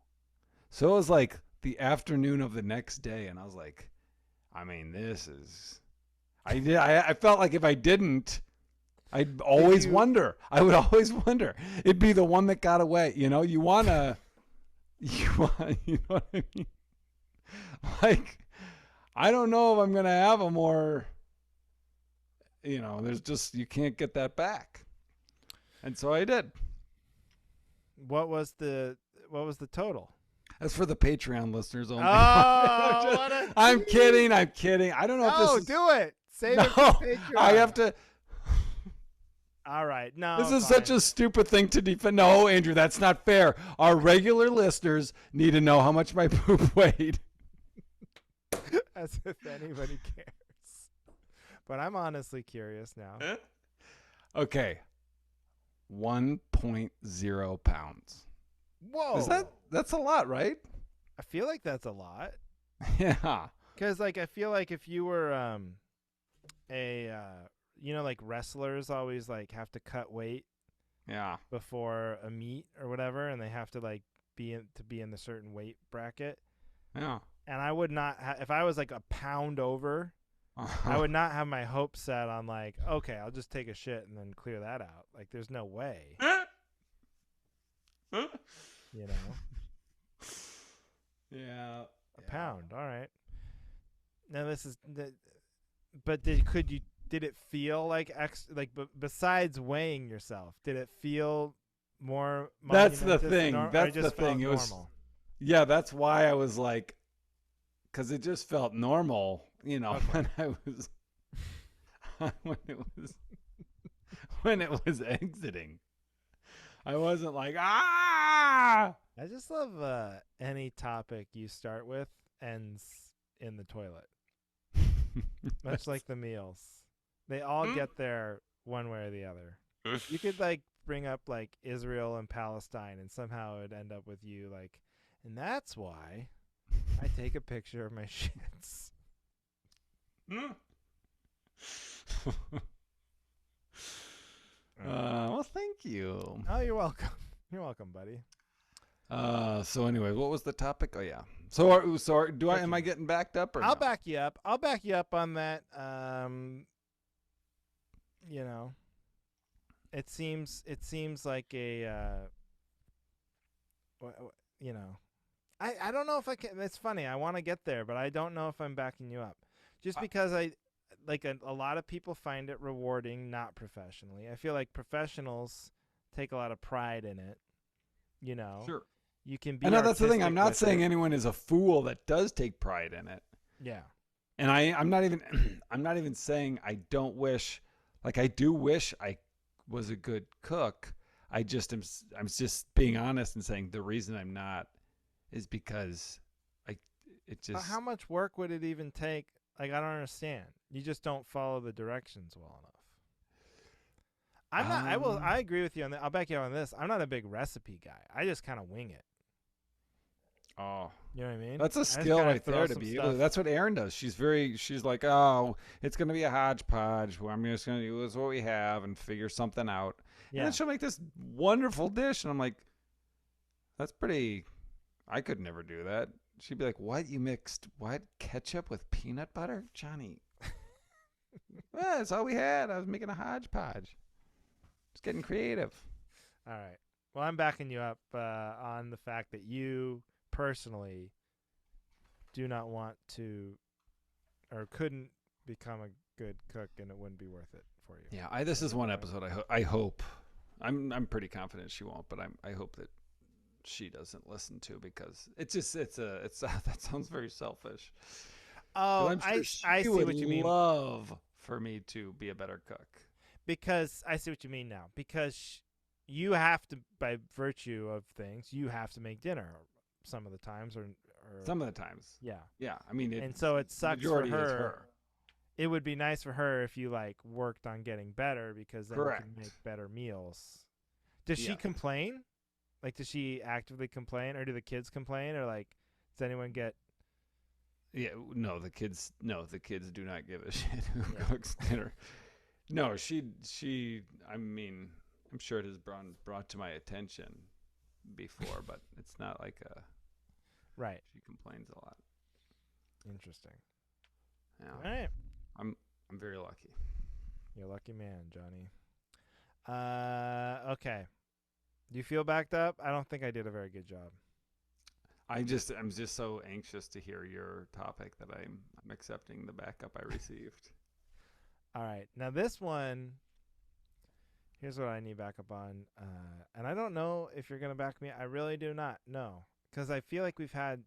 So it was like the afternoon of the next day. And I was like, I mean, this is... I felt like if I didn't, I'd always wonder. I would always wonder. It'd be the one that got away. You know, you know what I mean? Like, I don't know if I'm going to have a more, there's just, you can't get that back. And so I did. What was the total? That's for the Patreon listeners only. Oh, I'm kidding. I don't know if this is... do it. Save it for Patreon. I have to... All right. No, this is such a stupid thing to defend. No, Andrew, that's not fair. Our regular listeners need to know how much my poop weighed. As if anybody cares. But I'm honestly curious now. Okay. 1.0 pounds. Whoa. That's a lot, right? I feel like that's a lot. Yeah. Because, like, I feel like if you were like wrestlers always, like, have to cut weight before a meet or whatever, and they have to, like, be in the certain weight bracket. Yeah. And I would not if I was, like, a pound over, I would not have my hopes set on, like, okay, I'll just take a shit and then clear that out. Like, there's no way. You know? Yeah. A pound. All right. Now this is but did it feel like besides weighing yourself, did it feel more That's the monumentous thing. or That's just the thing. It felt was normal? Yeah, that's why I was like, cuz it just felt normal, Okay. when it was exiting. I wasn't like, ah! I just love any topic you start with ends in the toilet. Much like the meals. They all get there one way or the other. You could, like, bring up, like, Israel and Palestine, and somehow it'd end up with you, like, and that's why I take a picture of my shits. Well, thank you. Oh, you're welcome. You're welcome, buddy. So anyway, what was the topic? Oh yeah. Am I getting backed up or I'll no? back you up. I'll back you up on that. It seems like a I don't know if I can. It's funny. I want to get there, but I don't know if I'm backing you up. Just because a lot of people find it rewarding, not professionally. I feel like professionals take a lot of pride in it. Sure. You can be. I know that's the thing. I'm not saying it. anyone is a fool that does take pride in it. Yeah. And I'm not even saying I don't wish, like, I do wish I was a good cook. I'm just being honest and saying the reason I'm not is because How much work would it even take? Like, I don't understand. You just don't follow the directions well enough. I agree with you on that. I'll back you up on this. I'm not a big recipe guy. I just kind of wing it. Oh, you know what I mean? That's a skill right there to be able to. That's what Erin does. She's like, oh, it's going to be a hodgepodge. I'm just going to use what we have and figure something out. Yeah. And then she'll make this wonderful dish. And I'm like, that's pretty, I could never do that. She'd be like, what? You mixed what? Ketchup with peanut butter? Johnny. Well, that's all we had. I was making a hodgepodge. Just getting creative. All right. Well, I'm backing you up on the fact that you personally do not want to or couldn't become a good cook, and it wouldn't be worth it for you. Yeah, this is one episode I hope. I'm pretty confident she won't, but I hope that she doesn't listen to, because it's that sounds very selfish. Oh, I'm sure I see what you mean. Love for me to be a better cook. Because I see what you mean now. Because you have to, by virtue of things, you have to make dinner some of the times, or some of the times. Yeah. I mean, and so it sucks for majority her. is her. It would be nice for her if you, like, worked on getting better, because then Correct. you can make better meals. Does she complain? Like, does she actively complain, or do the kids complain, or, like, does anyone get? Yeah, no, the kids do not give a shit who cooks dinner. No, she. I mean, I'm sure it has brought to my attention before, but it's not like Right. she complains a lot. Interesting. Yeah. All right. I'm very lucky. You're a lucky man, Johnny. Okay. Do you feel backed up? I don't think I did a very good job. I'm just so anxious to hear your topic that I'm accepting the backup I received. All right. Now this one, here's what I need backup on. And I don't know if you're going to back me. I really do not know. Because I feel like we've had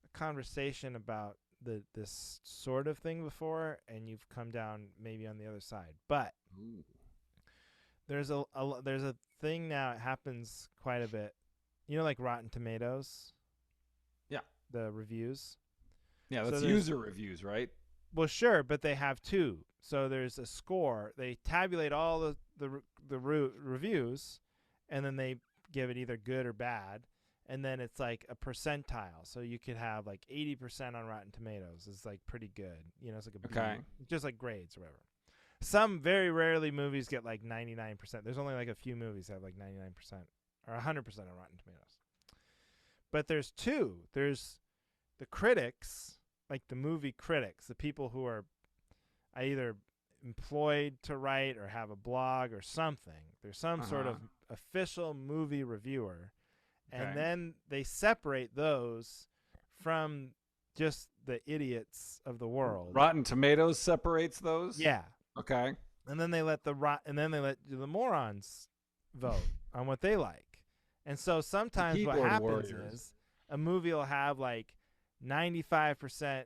a conversation about this sort of thing before, and you've come down maybe on the other side. But Ooh. there's a thing now. It happens quite a bit. You know, like Rotten Tomatoes? Yeah. The reviews? Yeah, So that's there's- user reviews, right? Well, sure, but they have two. So there's a score. They tabulate all the reviews, and then they give it either good or bad. And then it's like a percentile. So you could have like 80% on Rotten Tomatoes. It's like pretty good. You know, it's like a B, Okay. just like grades or whatever. Some very rarely movies get like 99%. There's only like a few movies that have like 99% or 100% on Rotten Tomatoes. But there's two. There's the critics, like the movie critics, the people who are either employed to write or have a blog or something. There's some sort of official movie reviewer. Okay. And then they separate those from just the idiots of the world. Rotten Tomatoes separates those? Yeah. Okay. And then they let the morons vote on what they like. And so sometimes what keyboard happens warriors. is a movie will have like 95%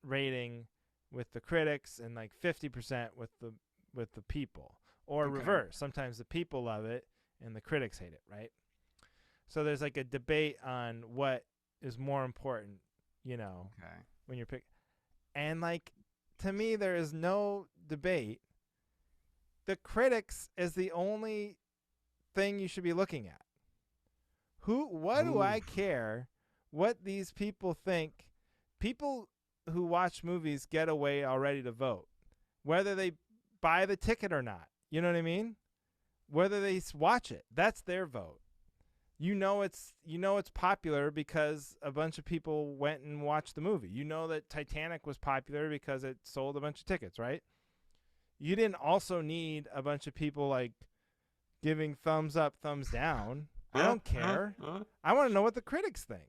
rating with the critics and like 50% with the people, or Okay. reverse. Sometimes the people love it and the critics hate it, right? So there's like a debate on what is more important, you know, Okay. when you're picking. And like, to me, there is no debate. The critics is the only thing you should be looking at. What do I care what these people think? People who watch movies get away already to vote, whether they buy the ticket or not. You know what I mean? Whether they watch it, that's their vote. You know it's popular because a bunch of people went and watched the movie. You know that Titanic was popular because it sold a bunch of tickets, right? You didn't also need a bunch of people like giving thumbs up, thumbs down. I don't care. I want to know what the critics think.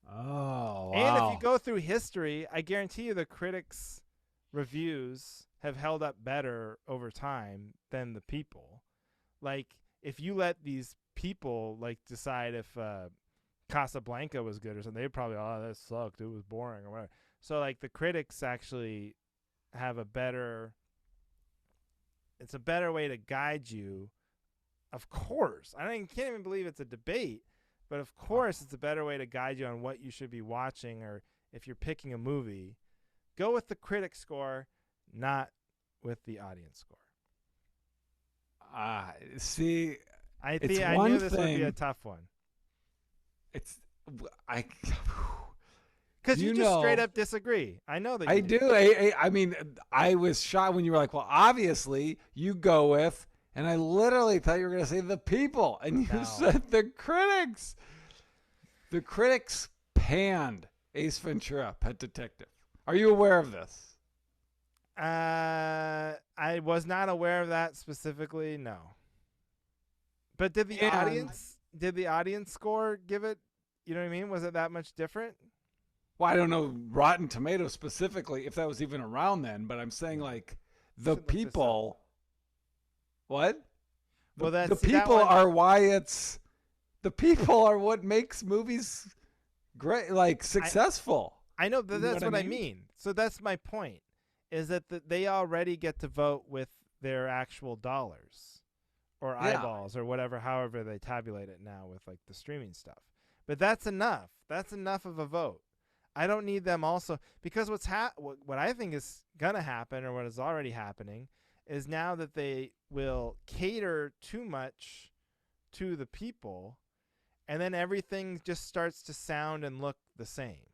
Oh, wow. And if you go through history, I guarantee you the critics' reviews have held up better over time than the people. Like, if you let these people like decide if Casablanca was good or something, they'd probably, oh, that sucked, it was boring or whatever. So like the critics actually have a better way to guide you. Of course, can't even believe it's a debate, but of course it's a better way to guide you on what you should be watching, or if you're picking a movie, go with the critic score, not with the audience score. See, I it's knew one this would be a thing- tough one. I Because you just know- straight up disagree. I know that you I do. I mean, I was shocked when you were like, well, obviously you go with, and I literally thought you were going to say the people, and you No. said the critics. The critics panned Ace Ventura: Pet Detective. Are you aware of this? I was not aware of that specifically, no. But did the audience score give it, you know what I mean? Was it that much different? Well, I don't know Rotten Tomatoes specifically, if that was even around then, but I'm saying like the Should look this up. people. What? Well, the see, that people one- are why it's. The people are what makes movies great, like successful. I know, but You know that's what what I I mean. So that's my point, is that they already get to vote with their actual dollars or Yeah. eyeballs or whatever, however they tabulate it now with like the streaming stuff. But that's enough. That's enough of a vote. I don't need them also, because what I think is going to happen, or what is already happening, is now that they will cater too much to the people, and then everything just starts to sound and look the same.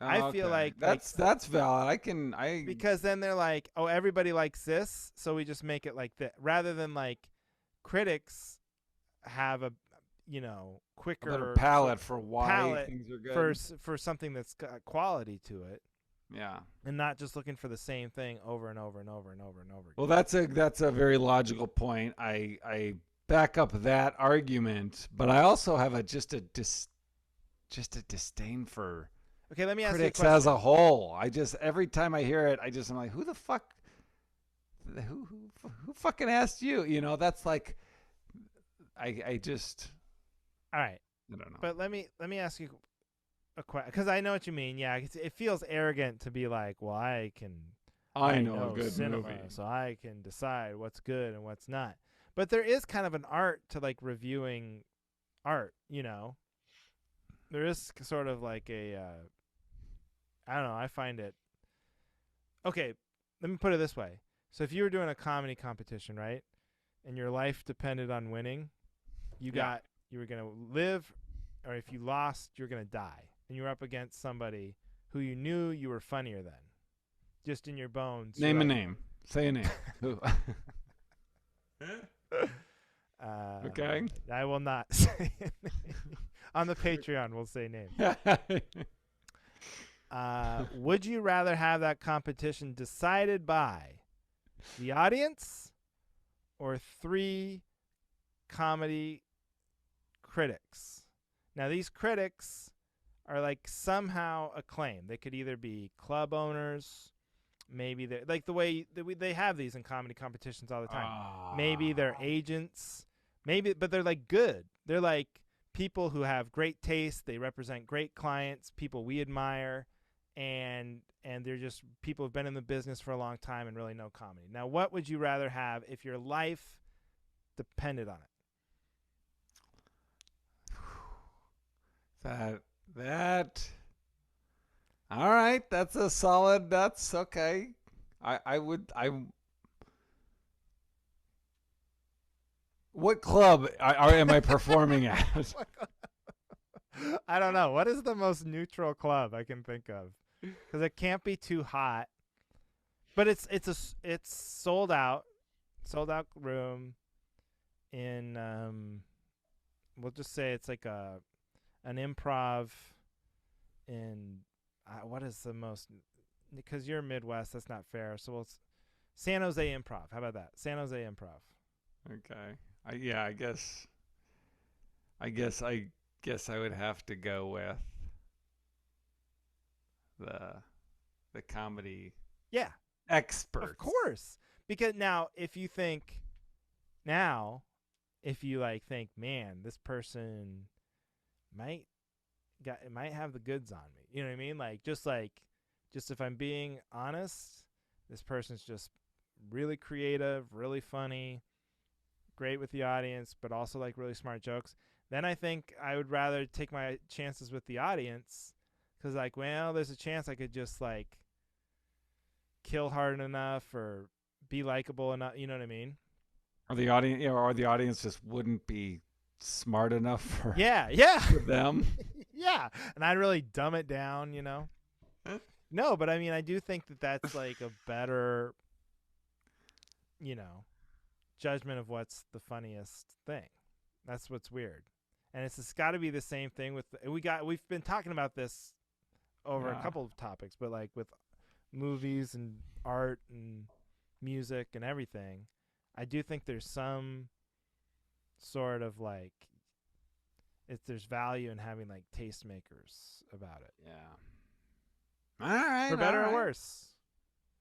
I feel Okay, like that's valid. I because then they're like, oh, everybody likes this, so we just make it like that, rather than like critics have a a better quicker palette for why palette things are for good. for something that's got quality to it, Yeah. and not just looking for the same thing over and over and over and over and over Well, again. that's a very logical point. I back up that argument, but I also have just a disdain for Okay, let me ask you a critics as question. a whole. I just every time I hear it, I'm like, who the fuck, who fucking asked you? That's like, I just, All right, I don't know. but let me ask you a question, because I know what you mean. Yeah, it feels arrogant to be like, well, I I know a know good cinema, movie. so I can decide what's good and what's not. But there is kind of an art to like reviewing art. There is sort of like a I don't know. I find it okay. Let me put it this way. So if you were doing a comedy competition, right, and your life depended on winning, Yeah. you were gonna live, or if you lost, you're gonna die, and you were up against somebody who you knew you were funnier than, just in your bones. You're Name a like, name. Say a name. Who? Okay. I will not say a name. On the Patreon. We'll say names. Would you rather have that competition decided by the audience or three comedy critics? Now, these critics are like somehow acclaimed. They could either be club owners, maybe they're like the way they have these in comedy competitions all the time. Maybe they're agents, maybe, but they're like good. They're like people who have great taste. They represent great clients, people we admire, and they're just people who've been in the business for a long time and really know comedy. Now, what would you rather have if your life depended on it? That. All right. That's a solid. That's okay. I would. What club am I performing at? I don't know. What is the most neutral club I can think of? Because it can't be too hot, but it's sold out room in we'll just say it's like an improv in what is the most, because you're Midwest, that's not fair. So we'll San Jose Improv. How about that? San Jose Improv. Okay. Yeah. I guess I would have to go with the the comedy Yeah, of experts. course. Because now, if you like think, man, this person might it might have the goods on me. You know what I mean? Just if I'm being honest, this person's just really creative, really funny, great with the audience, but also like really smart jokes. Then I think I would rather take my chances with the audience, because like, well, there's a chance I could just like kill hard enough or be likable enough. You know what I mean? Or the audience just wouldn't be smart enough for Yeah, yeah, for them. yeah. And I'd really dumb it down. No, but I mean, I do think that that's like a better, you know, judgment of what's the funniest thing. That's what's weird. And it's got to be the same thing with we've been talking about this over a Yeah. couple of topics, but like with movies and art and music and everything, I do think there's some sort of like if there's value in having like tastemakers about it, Yeah. All right. for All better or right. worse.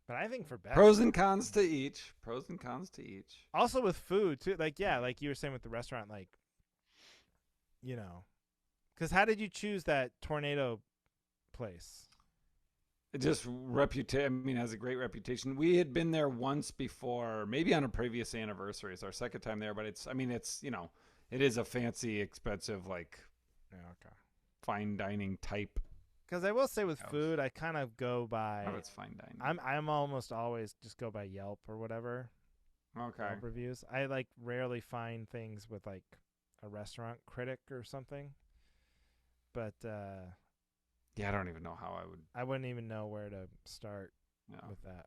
But I think for better. Pros and cons to each. Pros and cons to each. Also with food too, like yeah, like you were saying with the restaurant, like because how did you choose that tornado place? Just reputation. I mean, has a great reputation. We had been there once before, maybe on a previous anniversary. It's our second time there, but it's. I mean, it is a fancy, expensive, like Yeah, okay. fine dining type Because I will say with house. food, I kind of go by. Oh, it's fine dining. I'm almost always just go by Yelp or whatever. Okay. Yelp reviews. I like rarely find things with like a restaurant critic or something. But Yeah, I don't even know how I wouldn't even know where to start No. with that.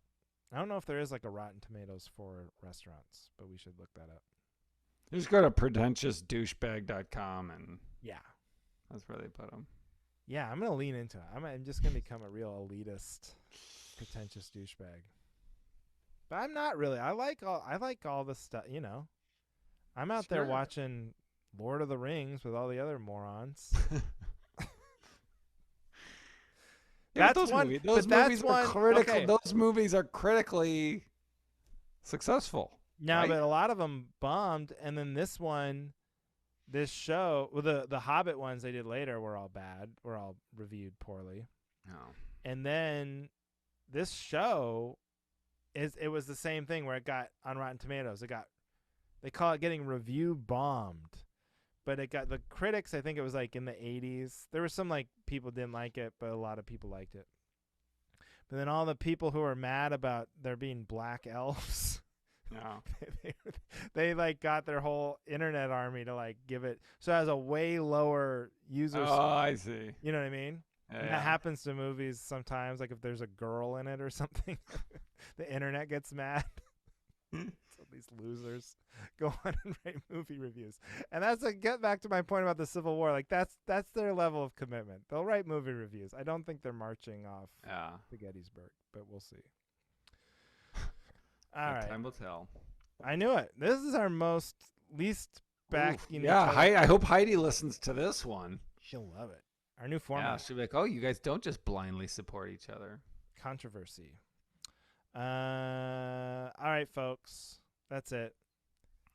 I don't know if there is like a Rotten Tomatoes for restaurants, but we should look that up. Just go to pretentiousdouchebag.com and Yeah. that's where they put them. Yeah, I'm going to lean into it. I'm just going to become a real elitist, pretentious douchebag. But I'm not really. I like all the stuff, you know. I'm out there Sure. watching Lord of the Rings with all the other morons. Yeah, That's those one- movies, but those that's movies one- are critical. okay. Those movies are critically successful. No, Right? but a lot of them bombed, and then this show, well, the Hobbit ones they did later were all bad, were all reviewed poorly, No. and then this show it was the same thing where it got on Rotten Tomatoes. They call it getting review bombed, but it got the critics. I think it was like in the 80s. There were some like people didn't like it, but a lot of people liked it. But then all the people who were mad about there being black elves. No. they like got their whole internet army to like give it so it has a way lower user Oh, I see. you know what I mean? And Yeah. that happens to movies sometimes, like if there's a girl in it or something. The internet gets mad. So these losers go on and write movie reviews. And that's get back to my point about the Civil War. Like that's their level of commitment. They'll write movie reviews. I don't think they're marching off Yeah. to Gettysburg, but we'll see. All right. Time will tell. I knew it. This is our least back. Oof. You know, Yeah, I hope Heidi listens to this one. she'll love it. Our new Yeah, format, she'll be like, "Oh, you guys don't just blindly support each other." controversy. All right, folks. That's it.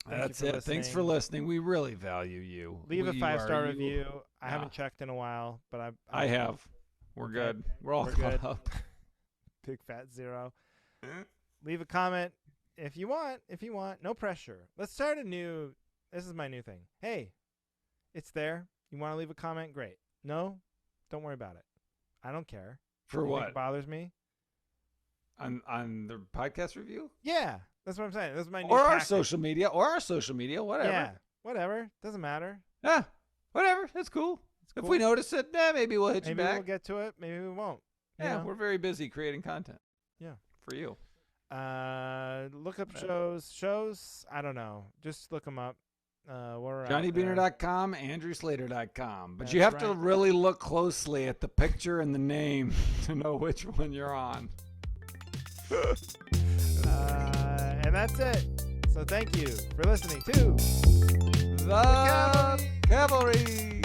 Thank you That's for it. Thanks for listening. We really value you. Leave a You 5-star are- review. I Yeah. haven't checked in a while, but I have. We're Okay. good. We're all We're caught good. up. Big fat 0. Leave a comment if you want. No pressure. Let's start a new. This is my new thing. Hey, it's there. You want to leave a comment? Great. No, don't worry about it. I don't care. For You think what? it bothers me? On the podcast review? Yeah, that's what I'm saying. This is my new Or our tactic. social media, whatever. Yeah, whatever. Doesn't matter. Yeah, whatever. That's cool. It's If cool. we notice it, maybe we'll hit you Maybe back. we'll get to it. Maybe we won't. You Yeah, know? we're very busy creating content. Yeah. For you. Look up Whatever. shows. I don't know. Just look them up. We're out there. JohnnyBeaner.com, AndrewSlater.com. But That's you have to right. really look closely at the picture and the name to know which one you're on. And that's it. So thank you for listening to The Cavalry.